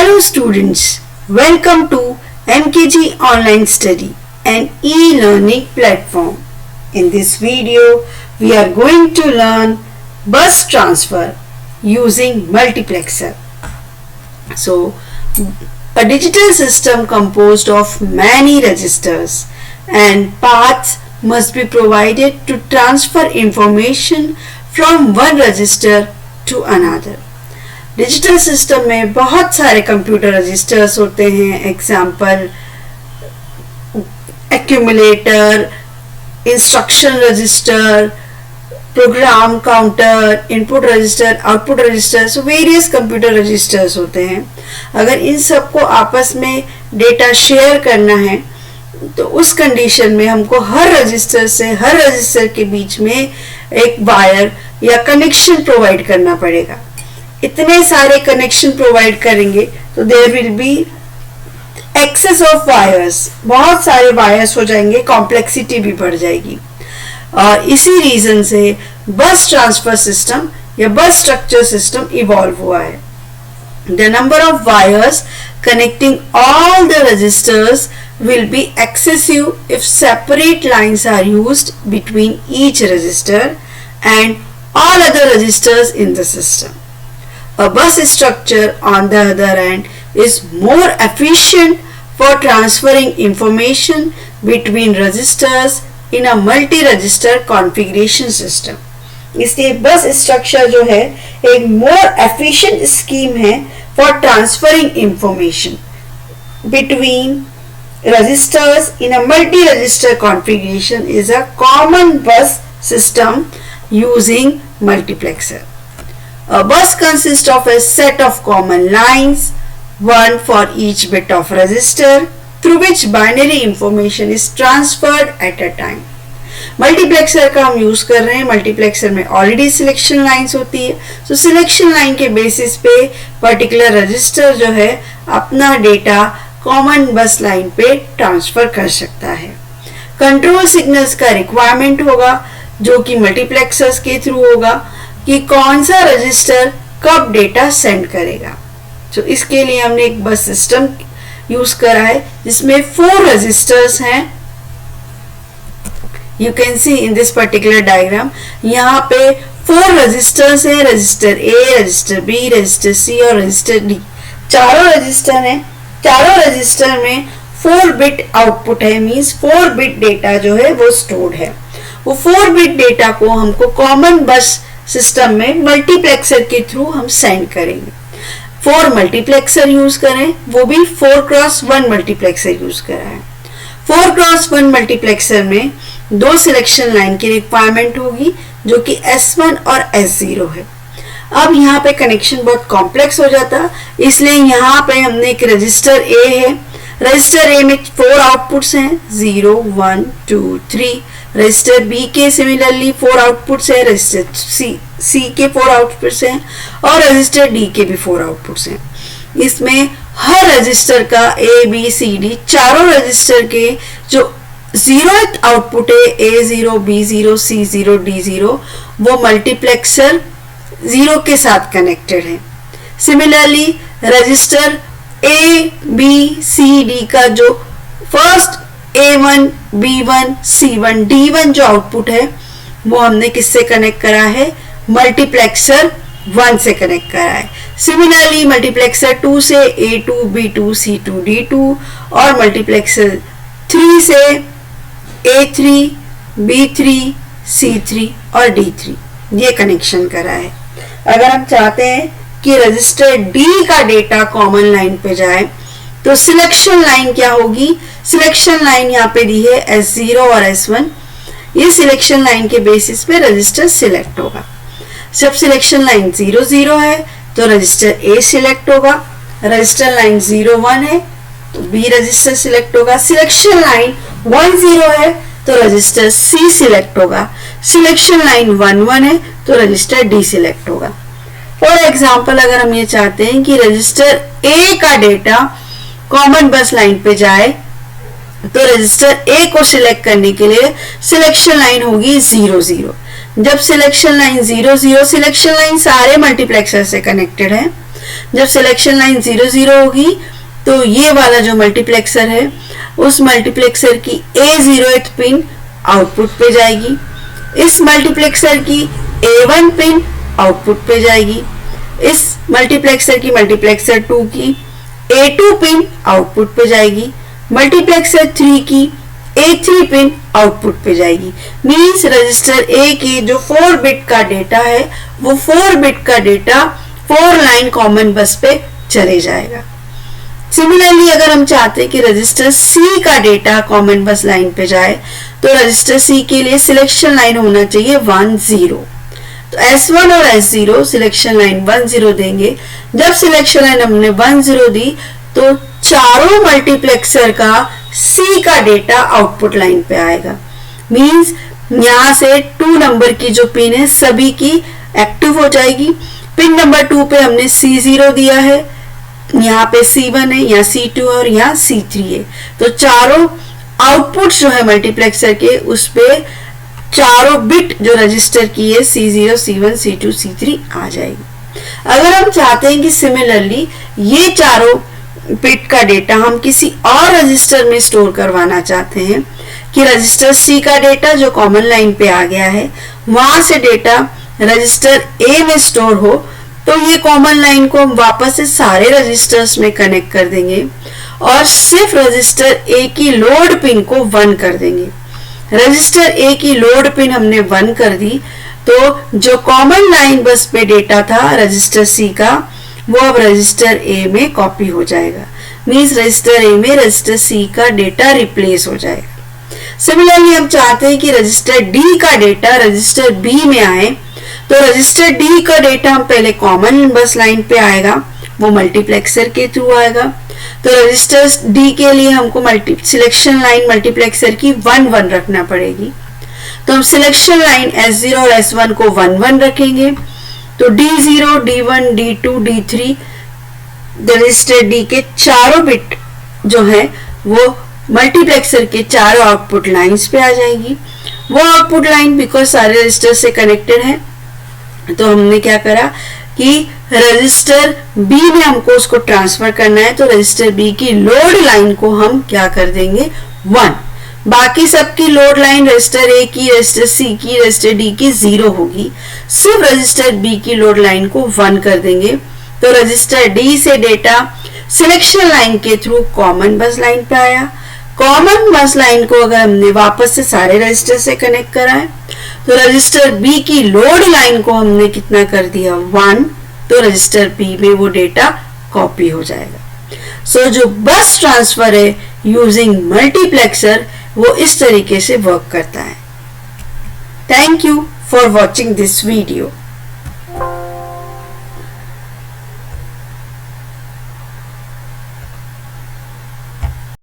Hello students, welcome to MKG Online Study, an e-learning platform. In this video, we are going to learn bus transfer using multiplexer. So, a digital system composed of many registers and paths must be provided to transfer information from one register to another. Digital system में बहुत सारे computer registers होते हैं. Example accumulator, instruction register, program counter, input register, output register. So various computer registers होते हैं. अगर इन सबको आपस में डेटा शेयर करना है तो उस कंडीशन में हमको हर रजिस्टर से हर रजिस्टर के बीच में एक वायर या कनेक्शन प्रोवाइड करना पड़ेगा. इतने सारे कनेक्शन प्रोवाइड करेंगे तो there will be excess of wires, बहुत सारे वायर्स हो जाएंगे, कॉम्प्लेक्सिटी भी बढ़ जाएगी. और इसी रीजन से बस ट्रांसफर सिस्टम या बस स्ट्रक्चर सिस्टम इवॉल्व हुआ है. The number of wires connecting all the registers will be excessive if separate lines are used between each register and all other registers in the system. A bus structure, on the other hand, is more efficient for transferring information between registers in a multi-register configuration system. इसलिए बस structure जो है एक more efficient scheme है for transferring information between registers in a multi register configuration is a common bus system using multiplexer. A bus consists of a set of common lines, one for each bit of register, through which binary information is transferred at a time. Multiplexer का हम use कर रहे हैं. Multiplexer में already selection lines होती है. So selection line के basis पे पर्टिकुलर रजिस्टर जो है अपना डेटा कॉमन बस लाइन पे ट्रांसफर कर सकता है. कंट्रोल सिग्नल्स का रिक्वायरमेंट होगा जो कि मल्टीप्लेक्सर्स के थ्रू होगा कि कौन सा रजिस्टर कब डेटा सेंड करेगा. तो इसके लिए हमने एक बस सिस्टम यूज करा है जिसमें 4 रजिस्टर्स हैं. You can see in this particular diagram यहाँ पे 4 रजिस्टर्स हैं. रजिस्टर ए, रजिस्टर बी, रजिस्टर सी और रजिस्टर डी. चारों रजिस्टर हैं. चारों रजिस्टर में 4 बिट आउटपुट है, मींस 4 बिट डेटा जो है वो स्टोर्ड है. वो 4 बिट डेटा को हमको कॉमन बस सिस्टम में मल्टीप्लेक्सर के थ्रू हम सेंड करेंगे. 4 मल्टीप्लेक्सर यूज करें, वो भी 4x1 मल्टीप्लेक्सर यूज करा है. 4x1 मल्टीप्लेक्सर में 2 सिलेक्शन लाइन की रिक्वायरमेंट होगी जो कि S1 और S0 है. अब यहाँ पे कनेक्शन बहुत कॉम्प्लेक्स हो जाता, इसलिए यहाँ पे हमने एक रजिस्टर ए है. रजिस्टर ए में 4 आउटपुट्स हैं, 0, 1, 2, 3. रजिस्टर बी के सिमिलरली 4 आउटपुट्स हैं. रजिस्टर सी के 4 आउटपुट्स हैं और रजिस्टर डी के भी 4 आउटपुट्स हैं. इसमें हर रजिस्टर का ए बी सी डी चारों रजिस्टर के जो 0th आउटपुट है A0, B0, C0, D0 वो मल्टीप्लेक्सर 0 के साथ कनेक्टेड है. Similarly register A, B, C, D का जो first A1, B1, C1, D1 जो आउटपुट है वो हमने किससे कनेक्ट करा है? मल्टीप्लेक्सर 1 से कनेक्ट करा है. सिमिलरली मल्टीप्लेक्सर 2 से A2, B2, C2, D2 और मल्टीप्लेक्सर 3 से A3, B3, C3 और D3 ये कनेक्शन करा है. अगर हम चाहते हैं कि रजिस्टर D का डेटा कॉमन लाइन पे जाए तो सिलेक्शन लाइन क्या होगी? सिलेक्शन लाइन यहाँ पे दी है S0 और S1. ये सिलेक्शन लाइन के बेसिस पे रजिस्टर सिलेक्ट होगा. जब सिलेक्शन लाइन 0, 0 है तो रजिस्टर A सिलेक्ट होगा. रजिस्टर लाइन 0, 1 है तो B रजिस्टर सिलेक्ट होगा. सिलेक्शन लाइन 1, 0 है तो रजिस्टर C सिलेक्ट होगा. सिलेक्शन लाइन 1, 1 है तो रजिस्टर D सिलेक्ट होगा. फॉर एग्जाम्पल अगर हम ये चाहते हैं कि रजिस्टर A का डेटा कॉमन बस लाइन पे जाए तो रजिस्टर A को सिलेक्ट करने के लिए सिलेक्शन लाइन होगी 0, 0. जब सिलेक्शन लाइन 0, 0 सिलेक्शन लाइन सारे मल्टीप्लेक्सर से कनेक्टेड है जब सिलेक्शन लाइन 0 0 होगी तो ये वाला जो मल्टीप्लेक्सर है उस मल्टीप्लेक्सर की A0th पिन आउटपुट पे जाएगी, इस मल्टीप्लेक्सर की A1 पिन आउटपुट पे जाएगी, इस मल्टीप्लेक्सर की मल्टीप्लेक्सर 2 की A2 पिन आउटपुट पे जाएगी, मल्टीप्लेक्सर 3 की A3 पिन आउटपुट पे जाएगी। मींस रजिस्टर A के जो 4 बिट का डेटा है वो 4 बिट का डेटा 4 लाइन कॉमन बस पे चले जाएगा। सिमिलरली अगर हम चाहते हैं कि रजिस्टर C का डेटा कॉमन बस लाइन पे जाए तो रजिस्टर C के लिए सिलेक्शन लाइन होना चाहिए 1 0। तो S1 और S0 सिलेक्शन लाइन 1 0 देंगे। जब सिलेक्शन लाइन हमने 1 0 दी तो चारों मल्टीप्लेक्सर का C का डेटा आउटपुट लाइन पे आएगा। मींस यहां से 2 नंबर की जो पिन है सभी की एक्टिव हो जाएगी। पिन नंबर 2 पे हमने C0 दिया है, यहाँ पे C1 है, यहाँ C2 है और यहाँ C3 है। तो चारों आउटपुट जो है मल्टीप्लेक्सर के उस पे चारों बिट जो रजिस्टर की है C0, C1, C2, C3 आ जाएगी। अगर हम चाहते हैं कि सिमिलरली ये चारों बिट का डेटा हम किसी और रजिस्टर में स्टोर करवाना चाहते हैं कि रजिस्टर C का डेटा जो कॉमन लाइन पे आ गया है वहां से डेटा रजिस्टर A में स्टोर हो, तो ये कॉमन लाइन को हम वापस से सारे रजिस्टर्स में कनेक्ट कर देंगे और सिर्फ रजिस्टर A की लोड पिन को 1 कर देंगे। रजिस्टर A की लोड पिन हमने 1 कर दी तो जो कॉमन लाइन बस पे डेटा था रजिस्टर C का वो अब रजिस्टर A में कॉपी हो जाएगा। मींस रजिस्टर A में रजिस्टर C का डेटा रिप्लेस हो जाएगा। सिमिलरली हम चाहते हैं कि रजिस्टर D का डेटा रजिस्टर B में आए, तो रजिस्टर D का डेटा हम पहले कॉमन बस लाइन पे आएगा, वो मल्टीप्लेक्सर के थ्रू आएगा। तो रजिस्टर D के लिए हमको सिलेक्शन लाइन मल्टीप्लेक्सर की 1 1 रखना पड़ेगी। तो हम सिलेक्शन लाइन S0 और S1 को 1 1 रखेंगे। तो D0, D1, D2, D3 register D के चारों बिट जो है वो मल्टीप्लेक्सर के चारों आउटपुट लाइंस पे आ जाएगी। वो आउटपुट लाइन बिकॉज सारे रजिस्टर से कनेक्टेड है तो हमने क्या करा कि रजिस्टर B में हमको उसको ट्रांसफर करना है, तो रजिस्टर B की लोड लाइन को हम क्या कर देंगे 1। बाकी सबकी लोड लाइन रजिस्टर A की, रजिस्टर C की, रजिस्टर D की 0 होगी। सिर्फ रजिस्टर B की लोड लाइन को 1 कर देंगे। तो रजिस्टर D से डेटा सिलेक्शन लाइन के थ्रू कॉमन बस लाइन पे आया। कॉमन बस लाइन को अगर हमने वापस से सारे रजिस्टर से कनेक्ट करा है तो रजिस्टर B की लोड लाइन को हमने कितना कर दिया 1, तो रजिस्टर B में वो डेटा कॉपी हो जाएगा। सो जो बस ट्रांसफर है यूजिंग मल्टीप्लेक्सर वो इस तरीके से वर्क करता है। Thank you for watching this video.